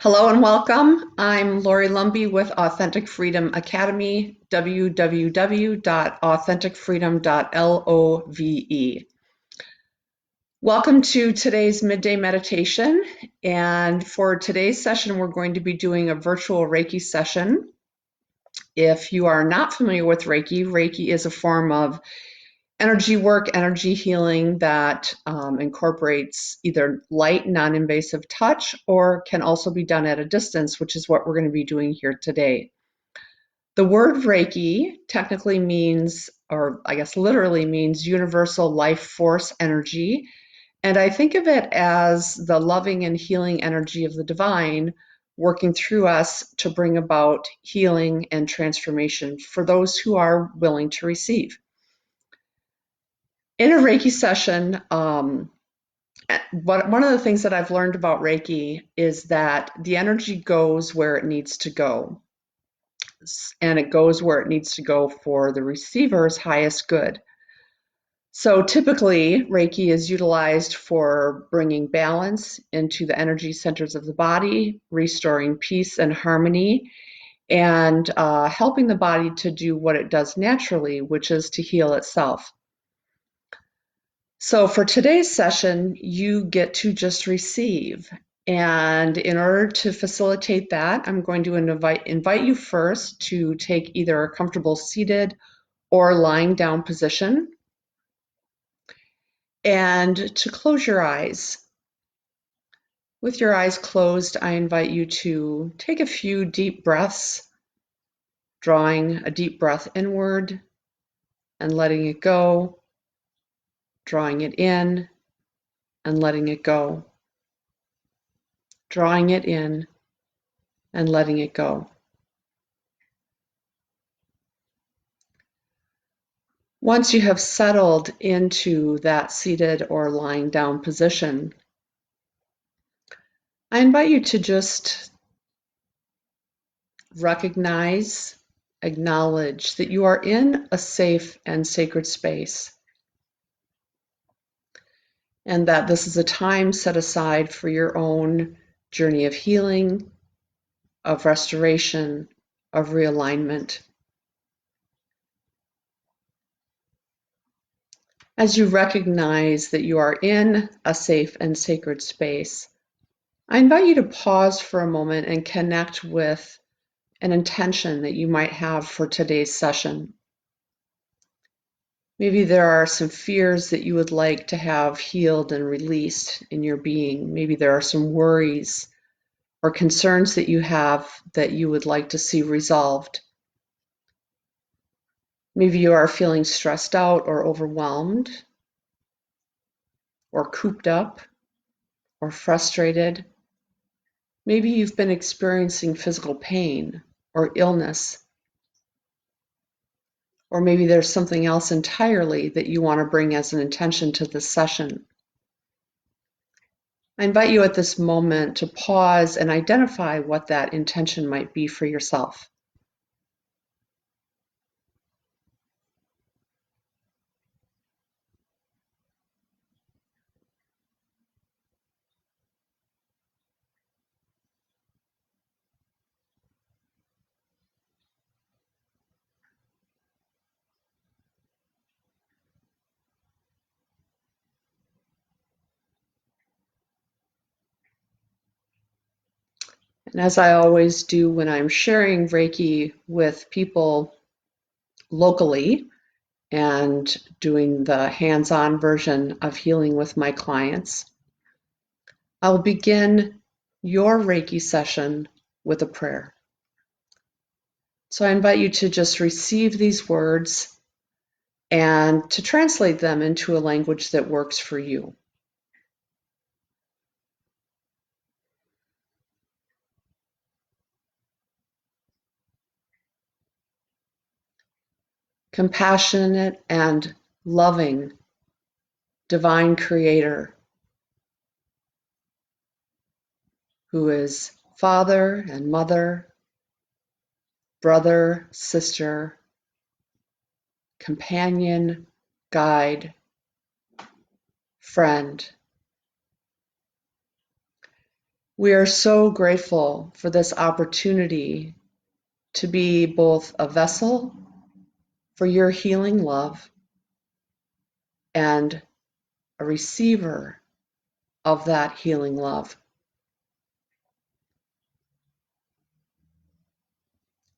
Hello and welcome. I'm Lori Lumby with Authentic Freedom Academy, www.authenticfreedom.love. Welcome to today's midday meditation. And for today's session, we're going to be doing a virtual Reiki session. If you are not familiar with Reiki, Reiki is a form of energy work, energy healing that incorporates either light, non-invasive touch, or can also be done at a distance, which is what we're going to be doing here today. The word Reiki technically means, or I guess literally means, universal life force energy. And I think of it as the loving and healing energy of the divine working through us to bring about healing and transformation for those who are willing to receive. In a Reiki session, one of the things that I've learned about Reiki is that the energy goes where it needs to go, and it goes where it needs to go for the receiver's highest good. So typically, Reiki is utilized for bringing balance into the energy centers of the body, restoring peace and harmony, and helping the body to do what it does naturally, which is to heal itself. So for today's session, you get to just receive. And in order to facilitate that, I'm going to invite you first to take either a comfortable seated or lying down position and to close your eyes. With your eyes closed, I invite you to take a few deep breaths, drawing a deep breath inward and letting it go, drawing it in and letting it go, drawing it in and letting it go. Once you have settled into that seated or lying down position, I invite you to just recognize, acknowledge that you are in a safe and sacred space, and that this is a time set aside for your own journey of healing, of restoration, of realignment. As you recognize that you are in a safe and sacred space, I invite you to pause for a moment and connect with an intention that you might have for today's session. Maybe there are some fears that you would like to have healed and released in your being. Maybe there are some worries or concerns that you have that you would like to see resolved. Maybe you are feeling stressed out or overwhelmed or cooped up or frustrated. Maybe you've been experiencing physical pain or illness. Or maybe there's something else entirely that you want to bring as an intention to this session. I invite you at this moment to pause and identify what that intention might be for yourself. And as I always do when I'm sharing Reiki with people locally and doing the hands-on version of healing with my clients, I'll begin your Reiki session with a prayer. So I invite you to just receive these words and to translate them into a language that works for you. Compassionate and loving divine creator who is father and mother, brother, sister, companion, guide, friend. We are so grateful for this opportunity to be both a vessel for your healing love and a receiver of that healing love.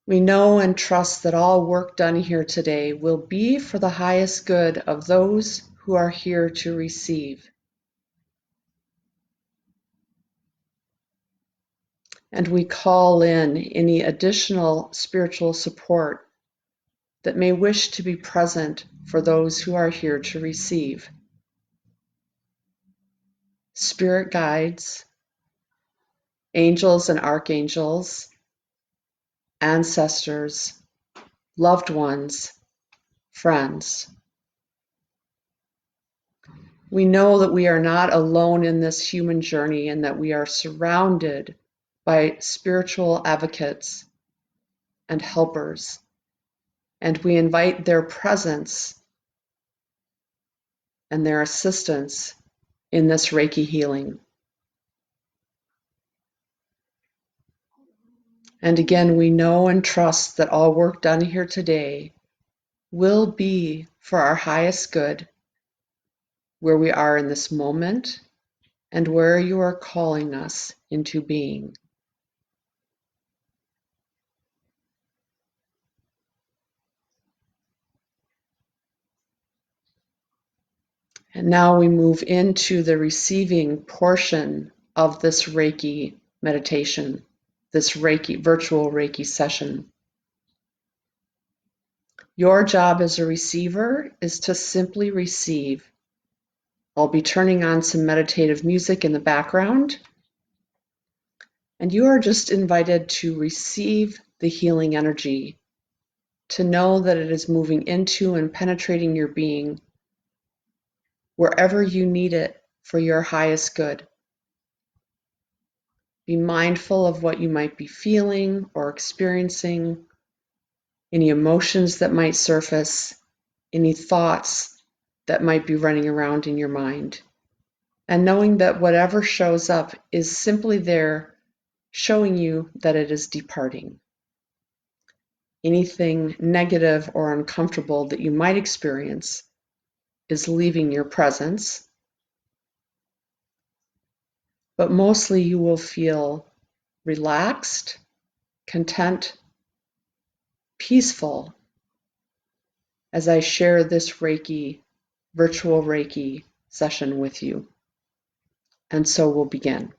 We know and trust that all work done here today will be for the highest good of those who are here to receive. And we call in any additional spiritual support that may wish to be present for those who are here to receive. Spirit guides, angels and archangels, ancestors, loved ones, friends. We know that we are not alone in this human journey and that we are surrounded by spiritual advocates and helpers, and we invite their presence and their assistance in this Reiki healing. And again, we know and trust that all work done here today will be for our highest good, where we are in this moment and where you are calling us into being. And now we move into the receiving portion of this Reiki meditation, this Reiki, virtual Reiki session. Your job as a receiver is to simply receive. I'll be turning on some meditative music in the background, and you are just invited to receive the healing energy, to know that it is moving into and penetrating your being wherever you need it for your highest good. Be mindful of what you might be feeling or experiencing, any emotions that might surface, any thoughts that might be running around in your mind. And knowing that whatever shows up is simply there showing you that it is departing. Anything negative or uncomfortable that you might experience is leaving your presence, but mostly you will feel relaxed, content, peaceful as I share this Reiki, virtual Reiki session with you. And so we'll begin.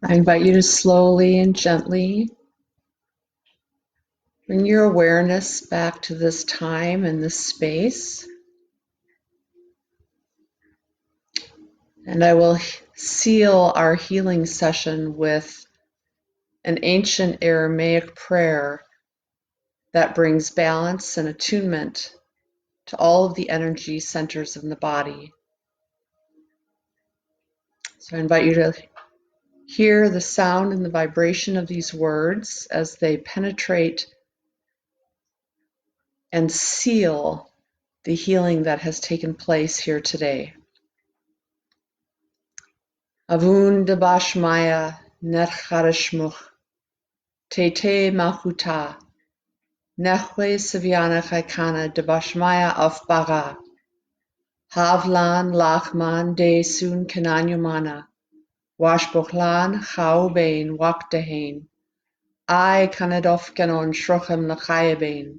I invite you to slowly and gently bring your awareness back to this time and this space. And I will seal our healing session with an ancient Aramaic prayer that brings balance and attunement to all of the energy centers in the body. So I invite you to hear the sound and the vibration of these words as they penetrate and seal the healing that has taken place here today. Avun de Bashmaya Netcharishmuch Tete Mahuta Nechwe Saviana Chaikana de Bashmaya of Baga Havlan Lachman de Sun Kananyumana Washbochlan Chaubain Wakdahain I Kanadof Ganon Shrochem Lachayabain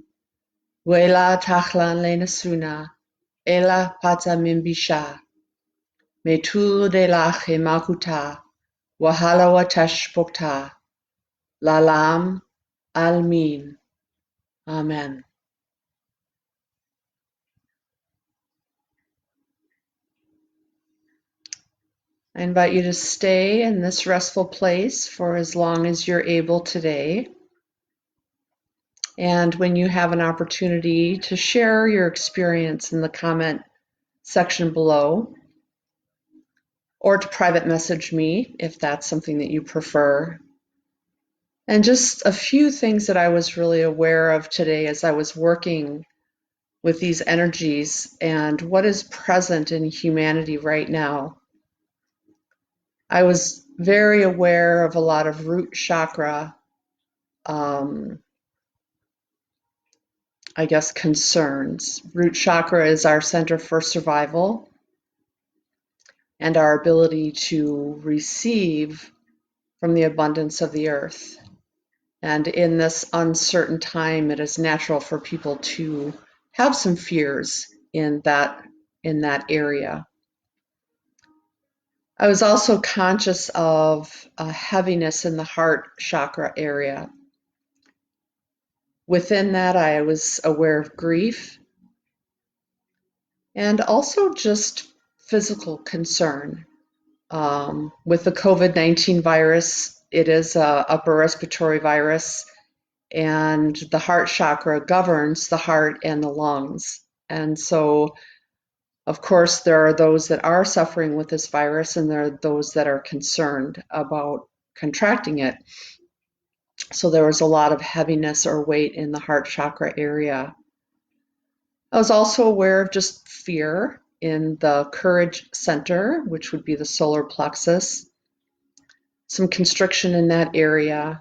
Wela Tachlan Lenasuna Ela Pata Mimbisha Metul de Lache Makuta Wahala Watesh Bokta Lalam Almin. Amen. I invite you to stay in this restful place for as long as you're able today. And when you have an opportunity to share your experience in the comment section below, or to private message me if that's something that you prefer. And just a few things that I was really aware of today as I was working with these energies and what is present in humanity right now. I was very aware of a lot of root chakra, concerns. Root chakra is our center for survival and our ability to receive from the abundance of the earth. And in this uncertain time, it is natural for people to have some fears in that area. I was also conscious of a heaviness in the heart chakra area. Within that, I was aware of grief and also just physical concern. With the COVID-19 virus, it is an upper respiratory virus, and the heart chakra governs the heart and the lungs. And so, of course, there are those that are suffering with this virus, and there are those that are concerned about contracting it. So there was a lot of heaviness or weight in the heart chakra area. I was also aware of just fear in the courage center, which would be the solar plexus, some constriction in that area.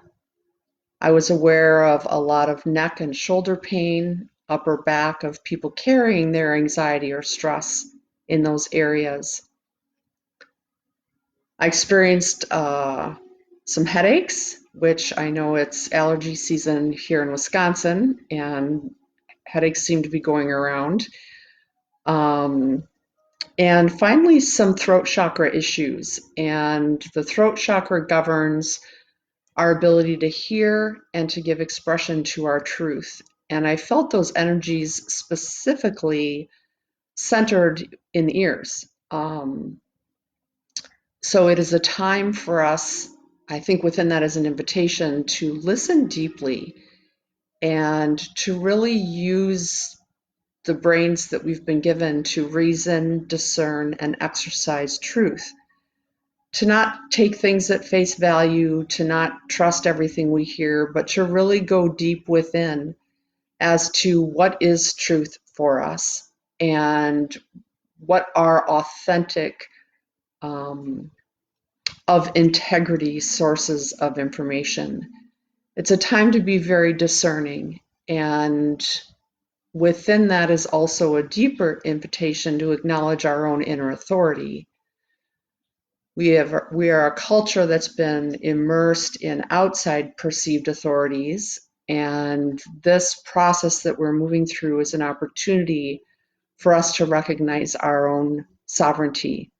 I was aware of a lot of neck and shoulder pain, upper back of people carrying their anxiety or stress in those areas. I experienced some headaches, which I know it's allergy season here in Wisconsin, and headaches seem to be going around. And finally, some throat chakra issues. And the throat chakra governs our ability to hear and to give expression to our truth. and I felt those energies specifically centered in the ears. So it is a time for us, I think within that is an invitation to listen deeply and to really use the brains that we've been given to reason, discern, and exercise truth. To not take things at face value, to not trust everything we hear, but to really go deep within as to what is truth for us and what are authentic, of integrity sources of information. It's a time to be very discerning, and within that is also a deeper invitation to acknowledge our own inner authority. We are a culture that's been immersed in outside perceived authorities, and this process that we're moving through is an opportunity for us to recognize our own sovereignty,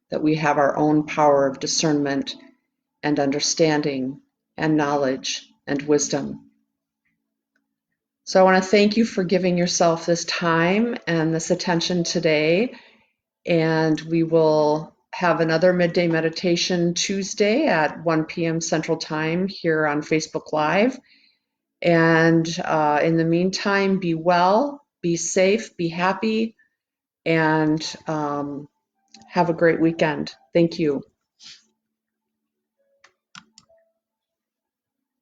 that we have our own power of discernment and understanding and knowledge and wisdom. So I want to thank you for giving yourself this time and this attention today. And we will have another midday meditation Tuesday at 1 p.m. Central Time here on Facebook Live. And in the meantime, be well, be safe, be happy, and have a great weekend. Thank you.